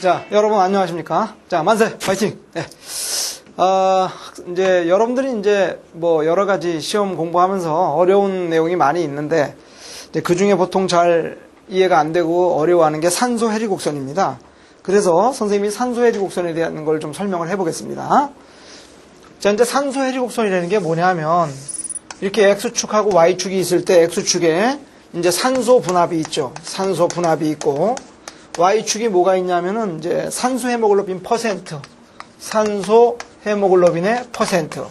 자, 여러분 안녕하십니까? 자, 만세, 파이팅! 네. 이제 여러분들이 이제 뭐 여러 가지 시험 공부하면서 어려운 내용이 많이 있는데, 이제 그 중에 보통 잘 이해가 안 되고 어려워하는 게 산소 해리 곡선입니다. 그래서 선생님이 산소 해리 곡선에 대한 걸 좀 설명을 해보겠습니다. 자, 이제 산소 해리 곡선이라는 게 뭐냐면, 이렇게 X축하고 Y축이 있을 때 X축에 이제 산소 분압이 있죠. 산소 분압이 있고, Y축이 뭐가 있냐면은 이제 산소 헤모글로빈 퍼센트, 산소 헤모글로빈의 퍼센트.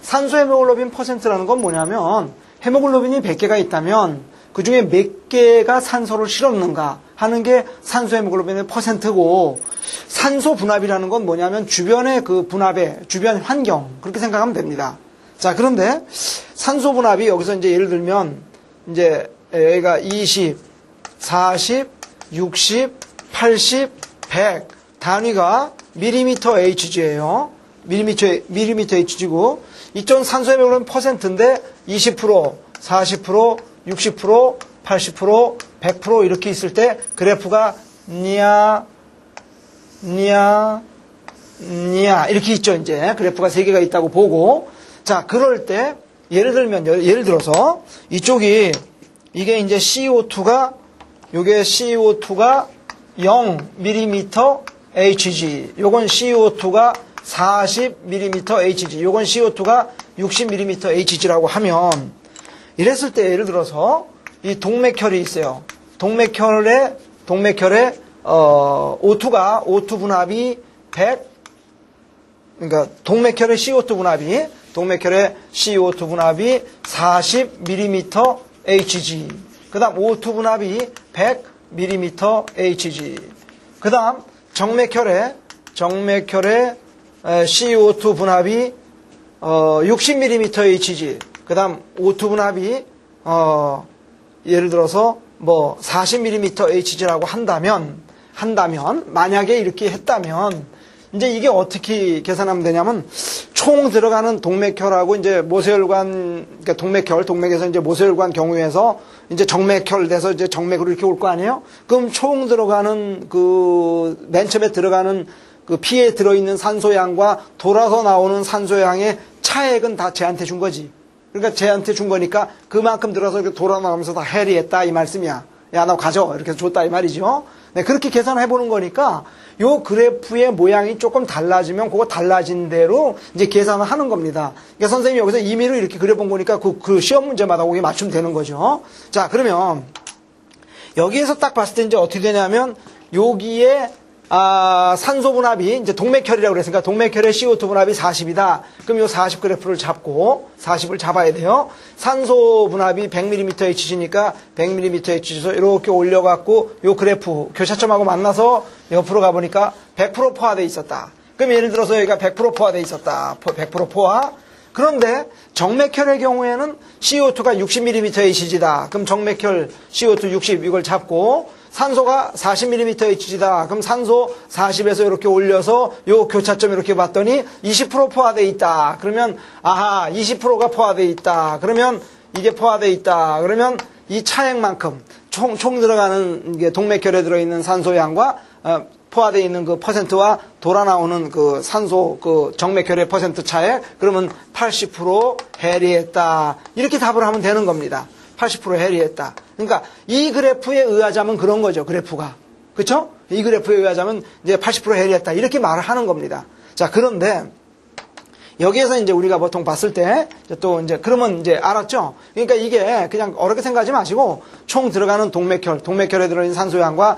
산소 헤모글로빈 퍼센트라는 건 뭐냐면 헤모글로빈이 100개가 있다면 그 중에 몇 개가 산소를 실었는가 하는 게 산소 헤모글로빈의 퍼센트고, 산소 분압이라는 건 뭐냐면 주변의 그 분압의 주변 환경, 그렇게 생각하면 됩니다. 자, 그런데 산소 분압이 여기서 이제 예를 들면 이제 여기가 20, 40, 60, 80, 100 단위가 밀리미터 Hg예요. 밀리미터 Hg고, 이쪽은 산소 헤모글로빈 퍼센트인데 20%, 40%, 60%, 80%, 100% 이렇게 있을 때 그래프가 니아 이렇게 있죠. 이제 그래프가 3개가 있다고 보고, 자, 그럴 때 예를 들어서 이쪽이 이게 이제 CO2가 요게 CO2가 0mm Hg, 요건 CO2가 40mm Hg, 요건 CO2가 60mm Hg라고 하면, 이랬을 때 예를 들어서 이 동맥혈이 있어요. 동맥혈에 O2 분압이 100, 그러니까 동맥혈의 CO2 분압이 40mm Hg, 그 다음 O2 분압이 100mm Hg, 그 다음 정맥혈의 CO2 분압이 60mm Hg, 그 다음 O2 분압이 예를 들어서 뭐 40mm Hg라고 한다면 만약에 이렇게 했다면 이제 이게 어떻게 계산하면 되냐면, 총 들어가는 동맥혈하고 이제 모세혈관, 그러니까 동맥에서 이제 모세혈관 경우에서 이제 정맥혈 돼서 이제 정맥으로 이렇게 올 거 아니에요? 그럼 총 들어가는 맨 처음에 들어가는 그 피에 들어있는 산소양과 돌아서 나오는 산소양의 차액은 다 쟤한테 준 거지. 그러니까 쟤한테 준 거니까 그만큼 들어서 이렇게 돌아 나오면서 다 해리했다 이 말씀이야. 야, 너 가져. 이렇게 줬다 이 말이죠. 네, 그렇게 계산해 보는 거니까 요 그래프의 모양이 조금 달라지면 그거 달라진 대로 이제 계산을 하는 겁니다. 그러니까 선생님이 여기서 임의로 이렇게 그려본 거니까 그 시험 문제마다 거기에 맞추면 되는 거죠. 자, 그러면 여기에서 딱 봤을 때 이제 어떻게 되냐면, 여기에 산소 분압이 이제 동맥혈이라고 그랬으니까 동맥혈의 CO2 분압이 40이다. 그럼 요 40 그래프를 잡고 40을 잡아야 돼요. 산소 분압이 100mm Hg니까 100mm Hg에서 이렇게 올려갖고 요 그래프 교차점하고 만나서 옆으로 가보니까 100% 포화되어 있었다. 그럼 예를 들어서 여기가 100% 포화되어 있었다. 100% 포화. 그런데 정맥혈의 경우에는 CO2가 60mm Hg다. 그럼 정맥혈 CO2 60 이걸 잡고, 산소가 40mm Hg다. 그럼 산소 40에서 이렇게 올려서 요 교차점 이렇게 봤더니 20% 포화되어 있다. 그러면 아하, 20%가 포화되어 있다. 그러면 이게 포화되어 있다. 그러면 이 차액만큼 총 들어가는 이게 동맥혈에 들어있는 산소양과 포화되어 있는 그 퍼센트와 돌아 나오는 그 산소 그 정맥혈의 퍼센트 차액, 그러면 80% 해리했다. 이렇게 답을 하면 되는 겁니다. 80% 해리했다. 그러니까 이 그래프에 의하자면 그런 거죠. 그래프가. 그렇죠? 이 그래프에 의하자면 이제 80% 해리했다. 이렇게 말을 하는 겁니다. 자, 그런데 여기에서 이제 우리가 보통 봤을 때 또 이제 그러면 이제 알았죠? 그러니까 이게 그냥 어렵게 생각하지 마시고 총 들어가는 동맥혈에 들어있는 산소양과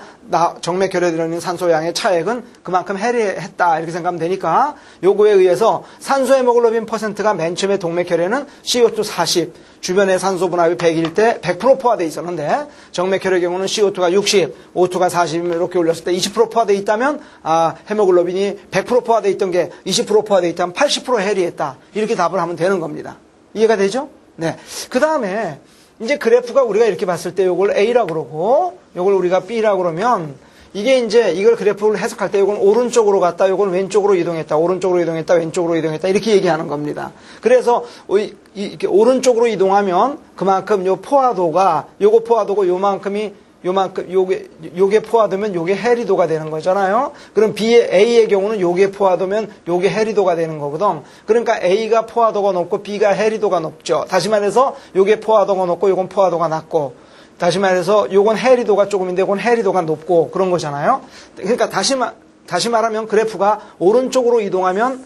정맥혈에 들어있는 산소양의 차액은 그만큼 해리했다. 이렇게 생각하면 되니까 요거에 의해서 산소 헤모글로빈 퍼센트가 맨 처음에 동맥혈에는 CO2 40, 주변에 산소 분압이 100일 때 100% 포화되어 있었는데, 정맥혈의 경우는 CO2가 60, O2가 40 이렇게 올렸을 때 20% 포화되어 있다면, 헤모글로빈이 100% 포화되어 있던 게 20% 포화되어 있다면 80% 해리했다. 이렇게 답을 하면 되는 겁니다. 이해가 되죠? 네. 그 다음에 이제 그래프가 우리가 이렇게 봤을 때 요걸 A라고 그러고 요걸 우리가 B라고 그러면, 이게 이제 이걸 그래프를 해석할 때 요건 오른쪽으로 갔다, 요건 왼쪽으로 이동했다, 오른쪽으로 이동했다, 왼쪽으로 이동했다, 이렇게 얘기하는 겁니다. 그래서 이렇게 오른쪽으로 이동하면 그만큼 요 포화도가, 요거 포화도가 요만큼이 요만큼, 요게 포화되면 요게 해리도가 되는 거잖아요. 그럼 A의 경우는 요게 포화되면 요게 해리도가 되는 거거든. 그러니까 A가 포화도가 높고 B가 해리도가 높죠. 다시 말해서 요게 포화도가 높고 요건 포화도가 낮고, 다시 말해서 요건 해리도가 조금인데 요건 해리도가 높고 그런 거잖아요. 그러니까 다시 말하면 그래프가 오른쪽으로 이동하면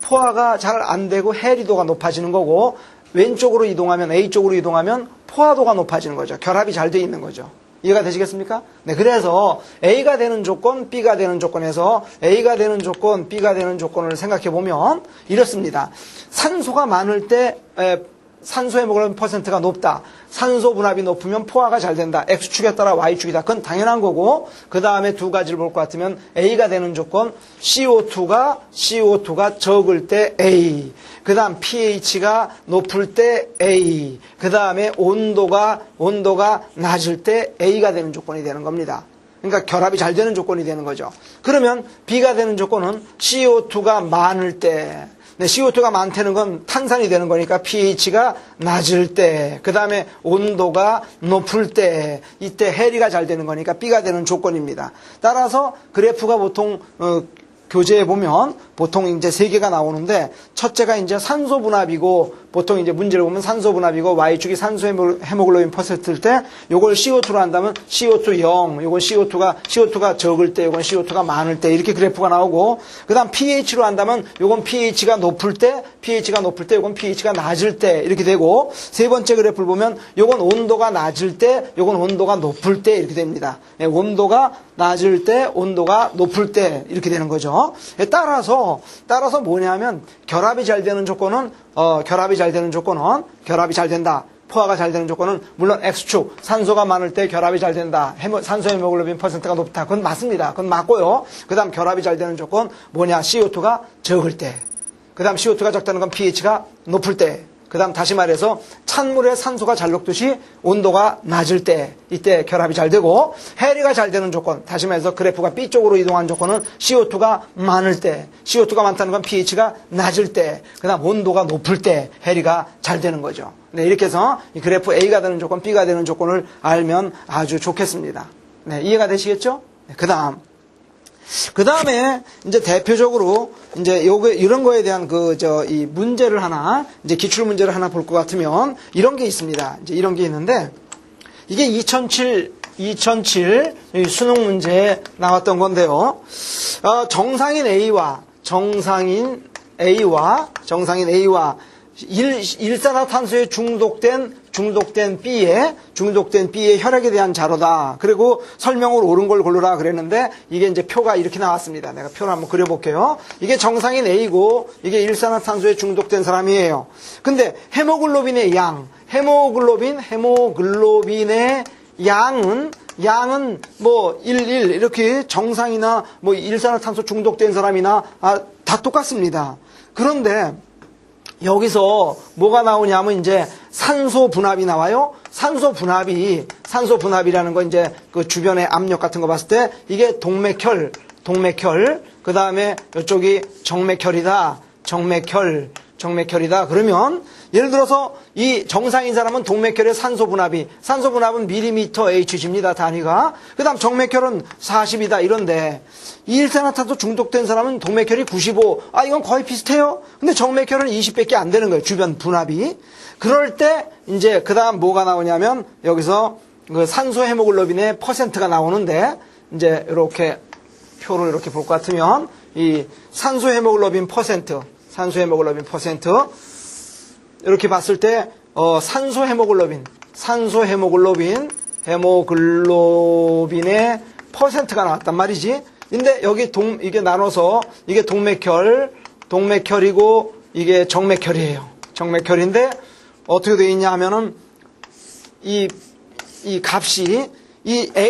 포화가 잘 안 되고 해리도가 높아지는 거고, 왼쪽으로 이동하면, A쪽으로 이동하면 포화도가 높아지는 거죠. 결합이 잘 돼 있는 거죠. 이해가 되시겠습니까? 네, 그래서 A가 되는 조건, B가 되는 조건에서 A가 되는 조건, B가 되는 조건을 생각해 보면 이렇습니다. 산소가 많을 때 산소 헤모글로빈 퍼센트가 높다. 산소 분압이 높으면 포화가 잘 된다. X축에 따라 Y축이다. 그건 당연한 거고, 그 다음에 두 가지를 볼 것 같으면 A가 되는 조건, CO2가 적을 때 A, 그 다음 pH가 높을 때 A, 그 다음에 온도가 낮을 때 A가 되는 조건이 되는 겁니다. 그러니까 결합이 잘 되는 조건이 되는 거죠. 그러면 B가 되는 조건은 CO2가 많을 때, 네, CO2가 많다는 건 탄산이 되는 거니까 pH가 낮을 때, 그 다음에 온도가 높을 때, 이때 해리가 잘 되는 거니까 B가 되는 조건입니다. 따라서 그래프가 보통 교재에 보면 보통 이제 세 개가 나오는데, 첫째가 이제 산소 분압이고, 보통 이제 문제를 보면 산소 분압이고 Y축이 산소 헤모글로빈 퍼센트일 때 요걸 CO2로 한다면 CO2 0, 요건 CO2가 적을 때, 요건 CO2가 많을 때 이렇게 그래프가 나오고, 그다음 pH로 한다면 요건 pH가 높을 때, 요건 pH가 낮을 때 이렇게 되고, 세 번째 그래프를 보면 요건 온도가 낮을 때, 요건 온도가 높을 때 이렇게 됩니다. 네, 온도가 낮을 때, 온도가 높을 때 이렇게 되는 거죠. 네, 따라서 뭐냐면 결합이 잘 되는 조건은 결합이 잘 된다. 포화가 잘 되는 조건은 물론 X축, 산소가 많을 때 결합이 잘 된다. 산소 헤모글로빈 퍼센트가 높다. 그건 맞습니다. 그건 맞고요. 그 다음 결합이 잘 되는 조건 뭐냐? CO2가 적을 때. 그 다음 CO2가 적다는 건 pH가 높을 때. 그 다음 다시 말해서 찬물에 산소가 잘 녹듯이 온도가 낮을 때, 이때 결합이 잘 되고, 해리가 잘 되는 조건, 다시 말해서 그래프가 B쪽으로 이동한 조건은 CO2가 많을 때, CO2가 많다는 건 pH가 낮을 때, 그 다음 온도가 높을 때 해리가 잘 되는 거죠. 네, 이렇게 해서 이 그래프 A가 되는 조건, B가 되는 조건을 알면 아주 좋겠습니다. 네, 이해가 되시겠죠? 네, 그 다음에 이제 대표적으로 이제 이런 거에 대한 이 문제를 하나, 이제 기출 문제를 하나 볼 것 같으면 이런 게 있습니다. 이제 이런 게 있는데, 이게 2007 수능 문제에 나왔던 건데요. 정상인 A와 일산화탄소에 중독된 B의 혈액에 대한 자료다. 그리고 설명으로 옳은 걸 고르라 그랬는데, 이게 이제 표가 이렇게 나왔습니다. 내가 표를 한번 그려볼게요. 이게 정상인 A고, 이게 일산화탄소에 중독된 사람이에요. 근데 헤모글로빈의 양은 뭐 11 이렇게 정상이나 뭐 일산화탄소 중독된 사람이나 다 똑같습니다. 그런데 여기서 뭐가 나오냐면 이제 산소 분압이 나와요. 산소 분압이라는 건 이제 그 주변의 압력 같은 거 봤을 때 이게 동맥혈, 그 다음에 이쪽이 정맥혈이다. 그러면 예를 들어서 이 정상인 사람은 동맥혈의 산소 분압은 밀리미터 Hg입니다. 단위가. 그 다음 정맥혈은 40이다. 이런데 일산화탄소 중독된 사람은 동맥혈이 95. 이건 거의 비슷해요. 근데 정맥혈은 20밖에 안 되는 거예요. 주변 분압이. 그럴 때 이제 그 다음 뭐가 나오냐면 여기서 그 산소 헤모글로빈의 퍼센트가 나오는데, 이제 이렇게 표를 이렇게 볼 것 같으면 이 산소 헤모글로빈 퍼센트 이렇게 봤을 때 산소 헤모글로빈의 퍼센트가 나왔단 말이지. 근데 여기 이게 나눠서 이게 동맥혈이고 이게 정맥혈이에요. 정맥혈인데 어떻게 되어 있냐 하면은 이 값이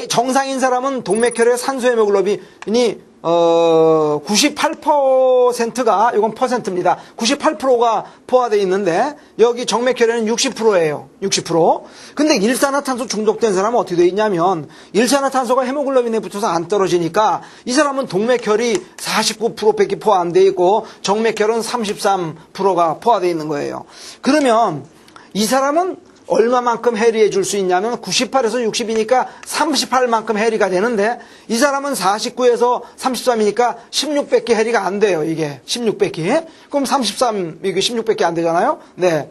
정상인 사람은 동맥혈의 산소 헤모글로빈이 98%가, 이건 퍼센트입니다. 98%가 포화되어 있는데, 여기 정맥혈에는 60%예요. 60%. 근데 일산화탄소 중독된 사람은 어떻게 되어 있냐면, 일산화탄소가 헤모글로빈에 붙어서 안 떨어지니까, 이 사람은 동맥혈이 49%밖에 포화 안 돼 있고, 정맥혈은 33%가 포화되어 있는 거예요. 그러면, 이 사람은 얼마만큼 해리해 줄 수 있냐면 98에서 60이니까 38만큼 해리가 되는데 이 사람은 49에서 33이니까 16밖에 해리가 안 돼요. 이게 16밖에. 그럼 33 이게 16밖에 안 되잖아요. 네.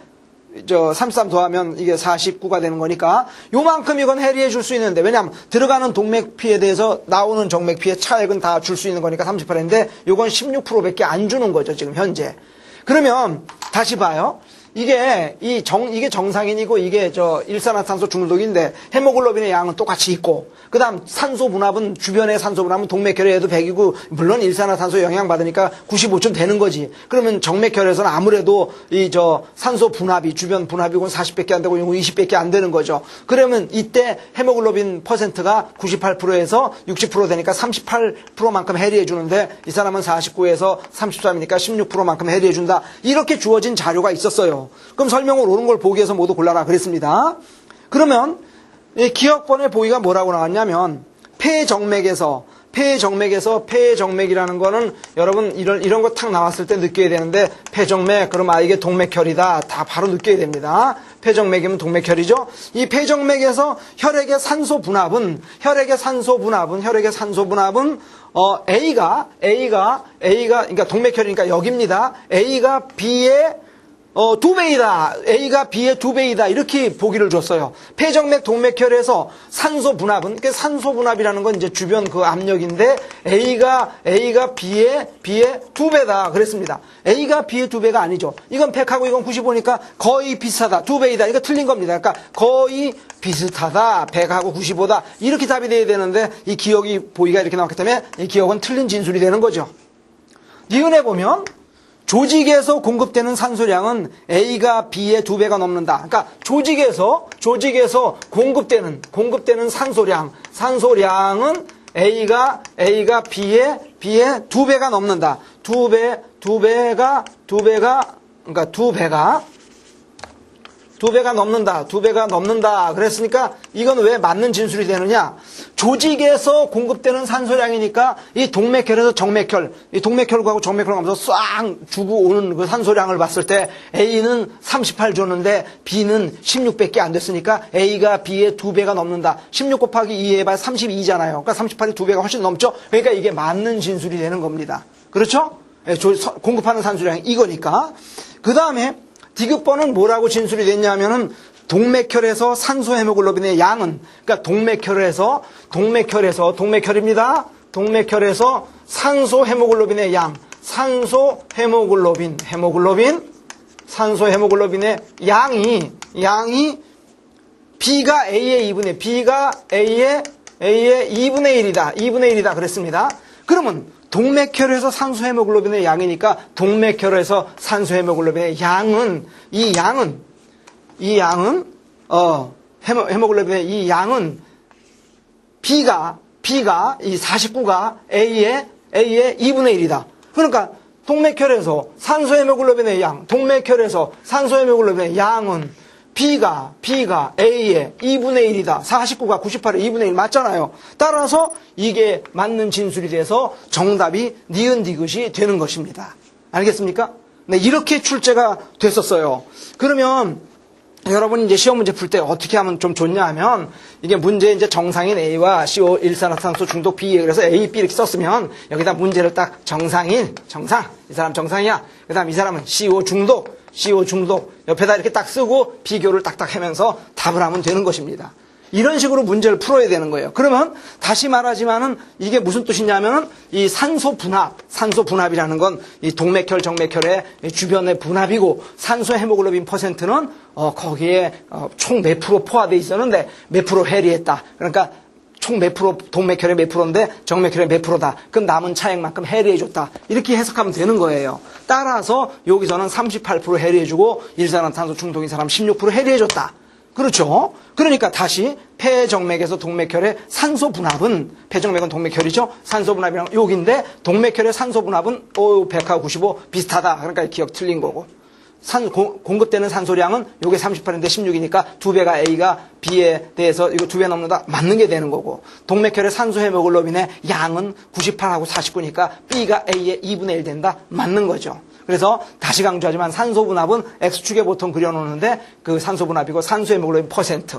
33 더하면 이게 49가 되는 거니까 요만큼 이건 해리해 줄 수 있는데 왜냐하면 들어가는 동맥피에 대해서 나오는 정맥피의 차액은 다 줄 수 있는 거니까 38인데 요건 16%밖에 안 주는 거죠. 지금 현재. 그러면 다시 봐요. 이게 정상인이고 이게 일산화탄소 중독인데 헤모글로빈의 양은 똑같이 있고 그다음 산소 분압은 주변의 산소 분압은 동맥혈에도 100이고 물론 일산화탄소 영향 받으니까 95쯤 되는 거지. 그러면 정맥혈에서는 아무래도 산소 분압이 주변 분압이고 40밖에 안 되고 20밖에 안 되는 거죠. 그러면 이때 헤모글로빈 퍼센트가 98%에서 60% 되니까 38%만큼 해리해 주는데 이 사람은 49에서 33이니까 16%만큼 해리해 준다. 이렇게 주어진 자료가 있었어요. 그럼 설명을 옳은 걸 보기 위해서 모두 골라라 그랬습니다. 그러면 이 기억번의 보기가 뭐라고 나왔냐면 폐정맥이라는 거는 여러분 이런 거 탁 나왔을 때 느껴야 되는데 폐정맥 그럼 이게 동맥혈이다 다 바로 느껴야 됩니다. 폐정맥이면 동맥혈이죠. 이 폐정맥에서 혈액의 산소 분압은 A가 그러니까 동맥혈이니까 여기입니다. A가 B의 2배이다. A가 B의 2배이다. 이렇게 보기를 줬어요. 폐정맥 동맥혈에서 산소 분압은, 산소 분압이라는 건 이제 주변 그 압력인데, A가 B의 2배다. 그랬습니다. A가 B의 2배가 아니죠. 이건 100하고 이건 95니까 거의 비슷하다. 2배이다. 이거 틀린 겁니다. 그러니까 거의 비슷하다. 100하고 95다. 이렇게 답이 돼야 되는데, 이 기억이 보기가 이렇게 나왔기 때문에 이 기억은 틀린 진술이 되는 거죠. 니은에 보면, 조직에서 공급되는 산소량은 A가 B의 2배가 넘는다. 그러니까 조직에서 공급되는 산소량은 A가 B의 2배가 넘는다. 2배가 넘는다. 그랬으니까 이건 왜 맞는 진술이 되느냐? 조직에서 공급되는 산소량이니까 이 동맥혈에서 정맥혈, 이 동맥혈하고 정맥혈을 하면서 싹 주고 오는 그 산소량을 봤을 때 A는 38 줬는데 B는 16밖에 안 됐으니까 A가 B의 2배가 넘는다. 16 곱하기 2 해봐야 32잖아요. 그러니까 38이 2배가 훨씬 넘죠? 그러니까 이게 맞는 진술이 되는 겁니다. 그렇죠? 공급하는 산소량이 이거니까. 그 다음에 디귿번은 뭐라고 진술이 됐냐면은 동맥혈에서 산소 헤모글로빈의 양은 그러니까 동맥혈입니다. 동맥혈에서 산소 헤모글로빈의 양, 산소 헤모글로빈의 양이 B가 A의 2분의 1이다 그랬습니다. 그러면 동맥혈에서 산소 헤모글로빈의 양이니까 동맥혈에서 산소 헤모글로빈의 양은 헤모글로빈의 이 양은 B가 이 49가 A의 2분의 1이다. 그러니까 동맥혈에서 산소 헤모글로빈의 양은 B가 A의 2분의 1이다. 49가 98의 2분의 1 맞잖아요. 따라서 이게 맞는 진술이 돼서 정답이 니은 디귿이 되는 것입니다. 알겠습니까? 네, 이렇게 출제가 됐었어요. 그러면 여러분이 이제 시험 문제 풀 때 어떻게 하면 좀 좋냐 하면 이게 문제 이제 정상인 A와 CO 일산화탄소 중독 B 그래서 A, B 이렇게 썼으면 여기다 문제를 딱 정상 이 사람 정상이야. 그다음 이 사람은 CO 중독 옆에다 이렇게 딱 쓰고 비교를 딱딱 하면서 답을 하면 되는 것입니다. 이런 식으로 문제를 풀어야 되는 거예요. 그러면 다시 말하지만은 이게 무슨 뜻이냐면은 이 산소 분압이라는 건 이 동맥혈, 정맥혈의 주변의 분압이고 산소 헤모글로빈 퍼센트는 거기에 총 몇 프로 포함되어 있었는데 몇 프로 해리했다. 그러니까 총 몇 프로 동맥혈의 몇 프로인데 정맥혈의 몇 프로다. 그럼 남은 차액만큼 해리해줬다. 이렇게 해석하면 되는 거예요. 따라서 여기서는 38% 해리해주고 일산화탄소 중독인 사람 16% 해리해줬다. 그렇죠? 그러니까 다시 폐정맥에서 동맥혈의 산소 분압은 폐정맥은 동맥혈이죠? 산소 분압이랑 여기인데 동맥혈의 산소 분압은 100하고 95 비슷하다. 그러니까 기억 틀린 거고. 공급되는 산소량은 요게 38인데 16이니까 2배가 A가 B에 대해서 이거 2배 넘는다. 맞는 게 되는 거고. 동맥혈의 산소 헤모글로빈의 양은 98하고 49니까 B가 A의 2분의 1 된다. 맞는 거죠. 그래서 다시 강조하지만 산소 분압은 X축에 보통 그려놓는데 그 산소 분압이고 산소 헤모글로빈 퍼센트